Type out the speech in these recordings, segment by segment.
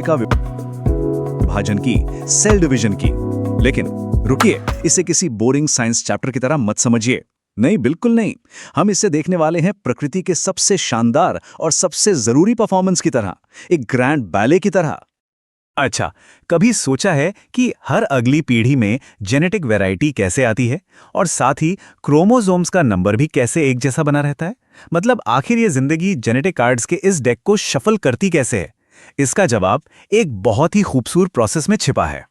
कोशिका विभाजन की, सेल डिवीजन की। लेकिन रुकिए, इसे किसी बोरिंग साइंस चैप्टर की तरह मत समझिए। नहीं, बिल्कुल नहीं। हम इसे देखने वाले हैं प्रकृति के सबसे शानदार और सबसे जरूरी परफॉर्मेंस की तरह, एक ग्रैंड बैले की तरह। अच्छा, कभी सोचा है कि हर अगली पीढ़ी में जेनेटिक वैरायटी कैसे आती है और साथ ही क्रोमोसोम्स का नंबर भी कैसे एक जैसा बना रहता है? मतलब आखिर ये जिंदगी जेनेटिक कार्ड्स के इस डेक को शफल करती कैसे है? इसका जवाब एक बहुत ही खूबसूरत प्रोसेस में छिपा है।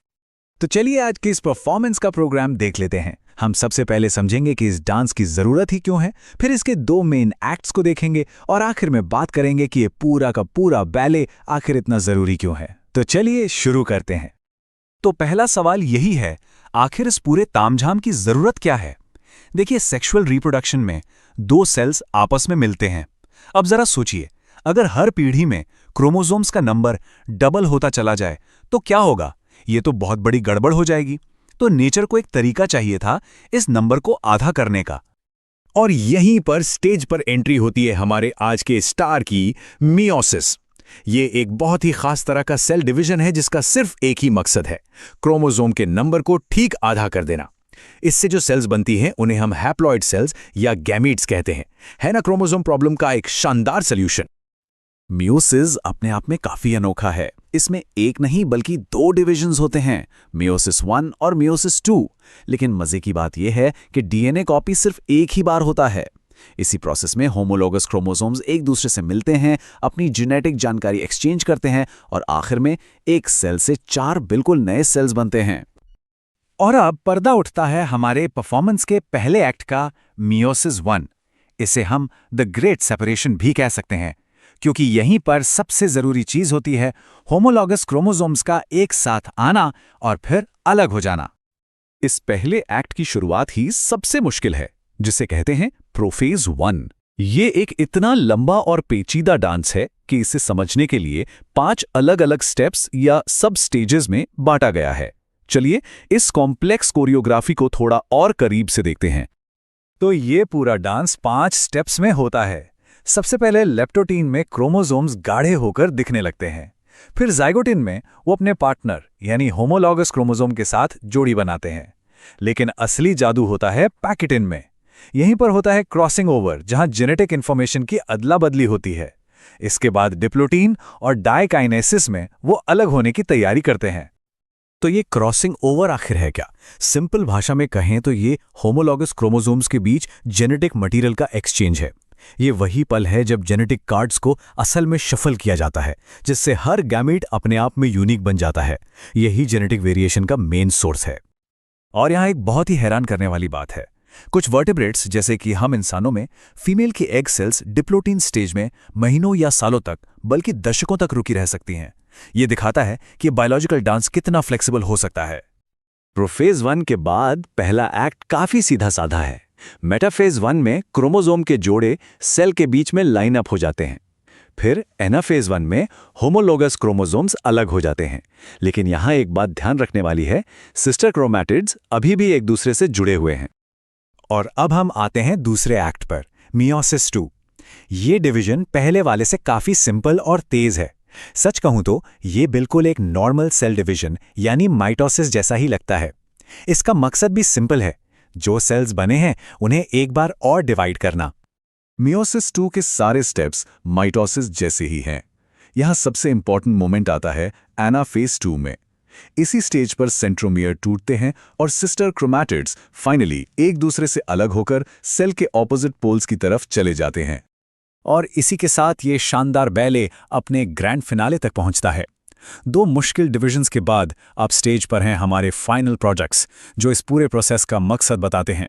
तो चलिए आज के इस परफॉर्मेंस का प्रोग्राम देख लेते हैं। हम सबसे पहले समझेंगे कि इस डांस की जरूरत ही क्यों है, फिर इसके 2 मेन एक्ट्स को देखेंगे और आखिर में बात करेंगे कि ये पूरा का पूरा बैले आखिर इतना जरूरी क्यों है। तो चलिए शुरू करते हैं। तो पहला सवाल यही है, आखिर इस पूरे तामझाम की जरूरत क्या है? देखिए, सेक्सुअल रिप्रोडक्शन में 2 सेल्स आपस में मिलते हैं। अब जरा सोचिए, अगर हर पीढ़ी में क्रोमोसोम्स का नंबर डबल होता चला जाए तो क्या होगा? ये तो बहुत बड़ी गड़बड़ हो जाएगी। तो नेचर को एक तरीका चाहिए था इस नंबर को आधा करने का। और यहीं पर स्टेज पर एंट्री होती है हमारे आज के स्टार की, मियोसिस। ये एक बहुत ही खास तरह का सेल डिवीजन है जिसका सिर्फ एक ही मकसद है, क्रोमोसोम के नंबर को ठीक आधा कर देना। इससे जो सेल्स बनती हैं उन्हें हम हैप्लॉइड सेल्स या गैमीट्स कहते हैं। है ना क्रोमोसोम प्रॉब्लम का एक शानदार सॉल्यूशन। मियोसिस अपने आप में काफी अनोखा है। इसमें एक नहीं बल्कि 2 डिविजन्स होते हैं, मियोसिस 1 और मियोसिस 2। लेकिन मजे की बात यह है कि डीएनए कॉपी सिर्फ एक ही बार होता है। इसी प्रोसेस में होमोलोगस क्रोमोसोम्स एक दूसरे से मिलते हैं, अपनी जेनेटिक जानकारी एक्सचेंज करते हैं और आखिर में एक सेल से 4 बिल्कुल नए सेल्स बनते हैं। और अब पर्दा उठता है हमारे परफॉर्मेंस के पहले एक्ट का, मियोसिस 1। इसे हम द ग्रेट सेपरेशन भी कह सकते हैं, क्योंकि यहीं पर सबसे जरूरी चीज होती है होमोलॉगस क्रोमोसोम्स का एक साथ आना और फिर अलग हो जाना। इस पहले एक्ट की शुरुआत ही सबसे मुश्किल है, जिसे कहते हैं प्रोफेज 1। ये एक इतना लंबा और पेचीदा डांस है कि इसे समझने के लिए 5 अलग अलग स्टेप्स या सब स्टेजेस में बांटा गया है। चलिए इस कॉम्प्लेक्स कोरियोग्राफी को थोड़ा और करीब से देखते हैं। तो ये पूरा डांस 5 स्टेप्स में होता है। सबसे पहले लेप्टोटीन में क्रोमोसोम्स गाढ़े होकर दिखने लगते हैं। फिर जाइगोटिन में वो अपने पार्टनर यानी होमोलॉगस क्रोमोसोम के साथ जोड़ी बनाते हैं। लेकिन असली जादू होता है पैकेटिन में। यहीं पर होता है क्रॉसिंग ओवर, जहां जेनेटिक इंफॉर्मेशन की अदला बदली होती है। इसके बाद डिप्लोटीन और डाइकाइनेसिस में वो अलग होने की तैयारी करते हैं। तो ये क्रॉसिंग ओवर आखिर है क्या? सिंपल भाषा में कहें तो ये होमोलॉगस क्रोमोसोम्स के बीच जेनेटिक मटेरियल का एक्सचेंज है। ये वही पल है जब जेनेटिक कार्ड्स को असल में शफल किया जाता है, जिससे हर गैमीट अपने आप में यूनिक बन जाता है। यही जेनेटिक वेरिएशन का मेन सोर्स है। और यहाँ एक बहुत ही हैरान करने वाली बात है, कुछ वर्टिब्रेट्स जैसे कि हम इंसानों में फीमेल की एग सेल्स डिप्लोटीन स्टेज में महीनों या सालों तक, बल्कि दशकों तक रुकी रह सकती हैं। ये दिखाता है कि बायोलॉजिकल डांस कितना फ्लेक्सिबल हो सकता है। प्रोफेज 1 के बाद पहला एक्ट काफी सीधा साधा है। मेटाफेज 1 में क्रोमोसोम के जोड़े सेल के बीच में लाइन अप हो जाते हैं। फिर एनाफेज 1 में होमोलोगस क्रोमोसोम्स अलग हो जाते हैं। लेकिन यहां एक बात ध्यान रखने वाली है, सिस्टर क्रोमैटिड्स अभी भी एक दूसरे से जुड़े हुए हैं। और अब हम आते हैं दूसरे एक्ट पर, मियोसिस 2। ये डिवीजन पहले वाले से काफी सिंपल और तेज है। सच कहूं तो ये बिल्कुल एक नॉर्मल सेल डिवीजन यानी माइटोसिस जैसा ही लगता है। इसका मकसद भी सिंपल है, जो सेल्स बने हैं उन्हें एक बार और डिवाइड करना। मियोसिस 2 के सारे स्टेप्स माइटोसिस जैसे ही हैं। यहां सबसे इंपॉर्टेंट मोमेंट आता है एनाफेज 2 में। इसी स्टेज पर सेंट्रोमियर टूटते हैं और सिस्टर क्रोमैटिड्स फाइनली एक दूसरे से अलग होकर सेल के ऑपोजिट पोल्स की तरफ चले जाते हैं। और इसी के साथ ये शानदार बैले अपने ग्रैंड फिनाले तक पहुंचता है। 2 मुश्किल डिविजन्स के बाद अब स्टेज पर हैं हमारे फाइनल प्रोडक्ट्स, जो इस पूरे प्रोसेस का मकसद बताते हैं।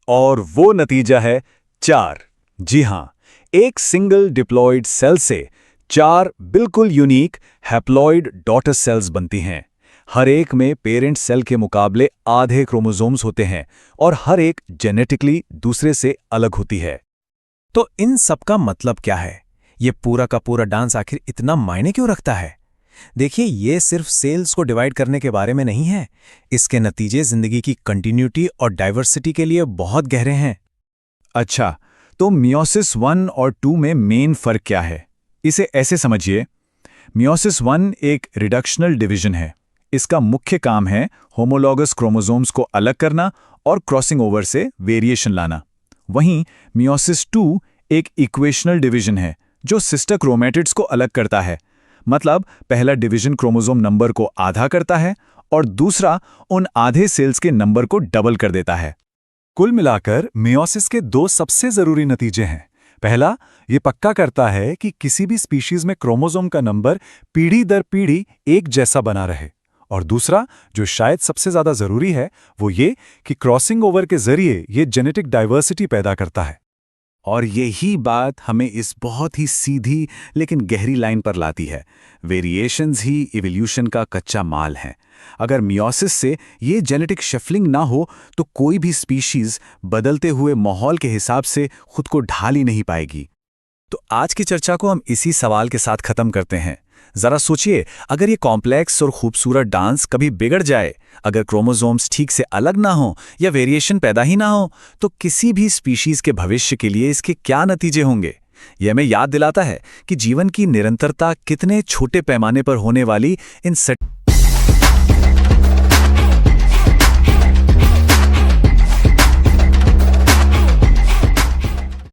और वो नतीजा है 4। जी हां, एक सिंगल डिप्लॉयड सेल से 4 बिल्कुल यूनिक हैप्लॉयड डॉटर सेल्स बनती हैं। हर एक में पेरेंट सेल के मुकाबले आधे क्रोमोसोम्स होते हैं और हर एक जेनेटिकली दूसरे से अलग होती है। तो इन सब का मतलब क्या है? ये पूरा का पूरा डांस आखिर इतना मायने क्यों रखता है? देखिए, ये सिर्फ सेल्स को डिवाइड करने के बारे में नहीं है। इसके नतीजे जिंदगी की कंटिन्यूटी और डाइवर्सिटी के लिए बहुत गहरे हैं। अच्छा, तो मियोसिस 1 और 2 में मेन फर्क क्या है? इसे ऐसे समझिए, मियोसिस 1 एक रिडक्शनल डिवीजन है। इसका मुख्य काम है होमोलॉगस क्रोमोसोम्स को अलग करना और क्रॉसिंग ओवर से वेरिएशन लाना। वहीं मियोसिस 2 एक इक्वेशनल डिवीजन है जो सिस्टर क्रोमैटिड्स को अलग करता है। मतलब पहला डिवीजन क्रोमोसोम नंबर को आधा करता है और दूसरा उन आधे सेल्स के नंबर को डबल कर देता है। कुल मिलाकर मियोसिस के 2 सबसे जरूरी नतीजे हैं। पहला, ये पक्का करता है कि किसी भी स्पीशीज में क्रोमोसोम का नंबर पीढ़ी दर पीढ़ी एक जैसा बना रहे। और दूसरा, जो शायद सबसे ज्यादा जरूरी है, वो ये कि क्रॉसिंग ओवर के जरिए ये जेनेटिक डाइवर्सिटी पैदा करता है। और यही बात हमें इस बहुत ही सीधी लेकिन गहरी लाइन पर लाती है। वेरिएशंस ही इवोल्यूशन का कच्चा माल है। अगर मियोसिस से ये जेनेटिक शफलिंग ना हो तो कोई भी स्पीशीज बदलते हुए माहौल के हिसाब से खुद को ढाल ही नहीं पाएगी। तो आज की चर्चा को हम इसी सवाल के साथ खत्म करते हैं। जरा सोचिए, अगर ये कॉम्प्लेक्स और खूबसूरत डांस कभी बिगड़ जाए, अगर क्रोमोसोम्स ठीक से अलग ना हो या वेरिएशन पैदा ही ना हो, तो किसी भी स्पीशीज के भविष्य के लिए इसके क्या नतीजे होंगे? यह हमें याद दिलाता है कि जीवन की निरंतरता कितने छोटे पैमाने पर होने वाली इन